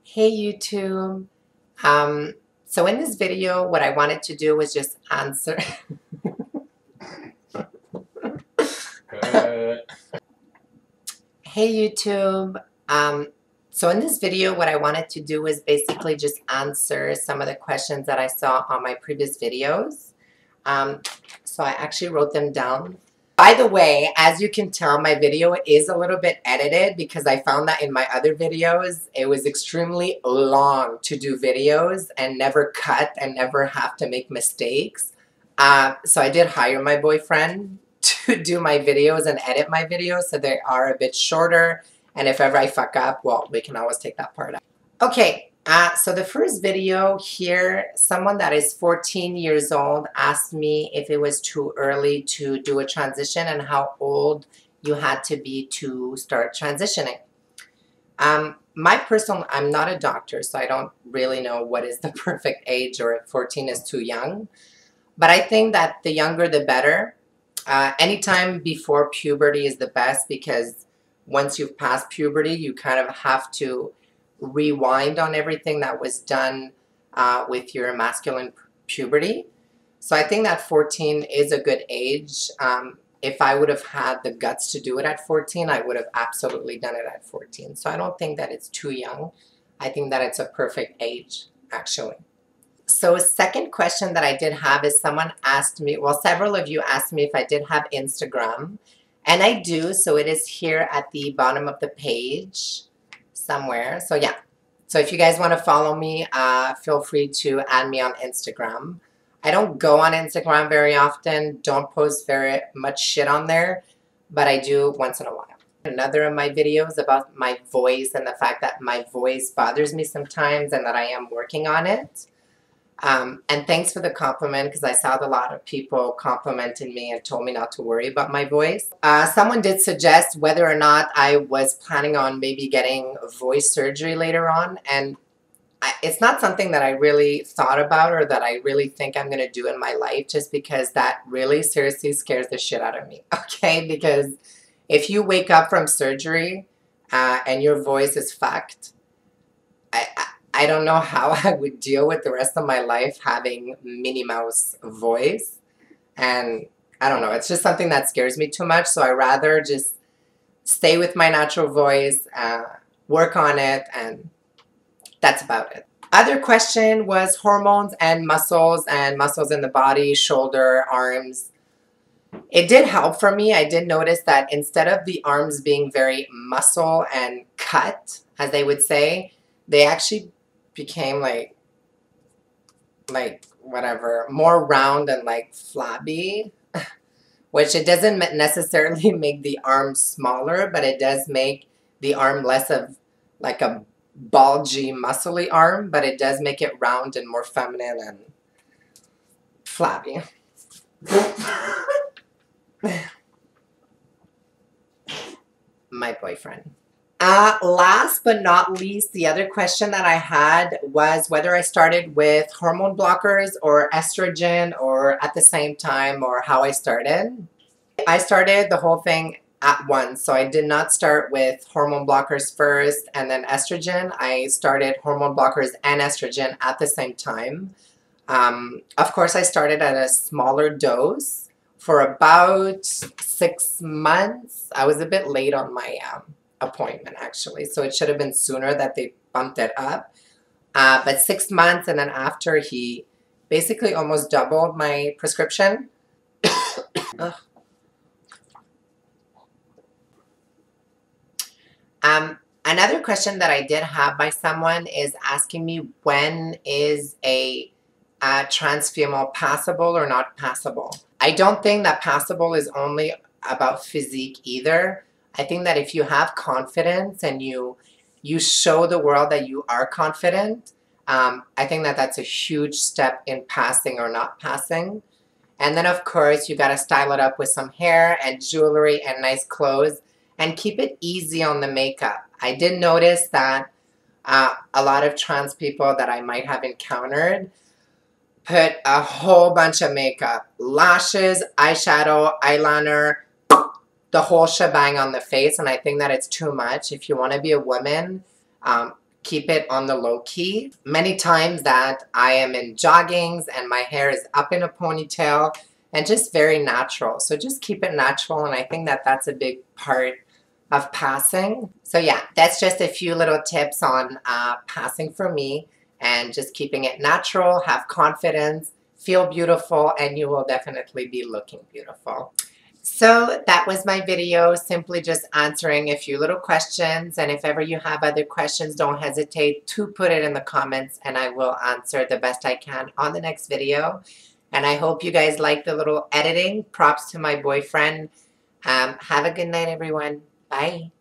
Hey YouTube. So in this video, what I wanted to do was just answer. Hey YouTube. So in this video, what I wanted to do was basically just answer some of the questions that I saw on my previous videos. So I actually wrote them down. By the way, as you can tell, my video is a little bit edited because I found that in my other videos, it was extremely long to do videos and never cut and never have to make mistakes. So I did hire my boyfriend to do my videos and edit my videos so they are a bit shorter. And if ever I fuck up, well, we can always take that part out. Okay. So the first video here, someone that is 14 years old asked me if it was too early to do a transition and how old you had to be to start transitioning. I'm not a doctor, so I don't really know what is the perfect age or if 14 is too young. But I think that the younger the better. Anytime before puberty is the best because once you've passed puberty, you kind of have to rewind on everything that was done with your masculine puberty. So I think that 14 is a good age. If I would have had the guts to do it at 14, I would have absolutely done it at 14. So I don't think that it's too young. I think that it's a perfect age, actually. So a second question that I did have is someone asked me, well, several of you asked me if I did have Instagram. And I do, so it is here at the bottom of the page somewhere. So yeah, so if you guys want to follow me, feel free to add me on Instagram. I don't go on Instagram very often, don't post very much shit on there, but I do once in a while. Another of my videos about my voice and the fact that my voice bothers me sometimes and that I am working on it. And thanks for the compliment because I saw a lot of people complimenting me and told me not to worry about my voice. Someone did suggest whether or not I was planning on maybe getting voice surgery later on, and it's not something that I really thought about or that I really think I'm going to do in my life just because that really seriously scares the shit out of me, okay? Because if you wake up from surgery and your voice is fucked, I don't know how I would deal with the rest of my life having Minnie Mouse voice. And I don't know, it's just something that scares me too much. So I rather just stay with my natural voice, work on it, and that's about it. Other question was hormones and muscles in the body, shoulder, arms. It did help for me. I did notice that instead of the arms being very muscle and cut, as they would say, they actually became like whatever, more round and like flabby, which it doesn't necessarily make the arm smaller, but it does make the arm less of like a bulgy, muscly arm, but it does make it round and more feminine and flabby. My boyfriend. Last but not least, the other question that I had was whether I started with hormone blockers or estrogen or at the same time or how I started. I started the whole thing at once. So I did not start with hormone blockers first and then estrogen. I started hormone blockers and estrogen at the same time. Of course, I started at a smaller dose for about 6 months. I was a bit late on my appointment actually, so it should have been sooner that they bumped it up, but 6 months, and then after he basically almost doubled my prescription. Another question that I did have by someone is asking me when is a trans female passable or not passable. I don't think that passable is only about physique either. I think that if you have confidence and you show the world that you are confident, I think that that's a huge step in passing or not passing. And then, of course, you got to style it up with some hair and jewelry and nice clothes and keep it easy on the makeup. I did notice that a lot of trans people that I might have encountered put a whole bunch of makeup, lashes, eyeshadow, eyeliner, the whole shebang on the face, and I think that it's too much. If you want to be a woman, keep it on the low key. Many times that I am in joggings and my hair is up in a ponytail and just very natural. So just keep it natural, and I think that that's a big part of passing. So yeah, that's just a few little tips on passing for me, and just keeping it natural, have confidence, feel beautiful, and you will definitely be looking beautiful. So that was my video, simply just answering a few little questions. And if ever you have other questions, don't hesitate to put it in the comments and I will answer the best I can on the next video. And I hope you guys like the little editing. Props to my boyfriend. Have a good night, everyone. Bye.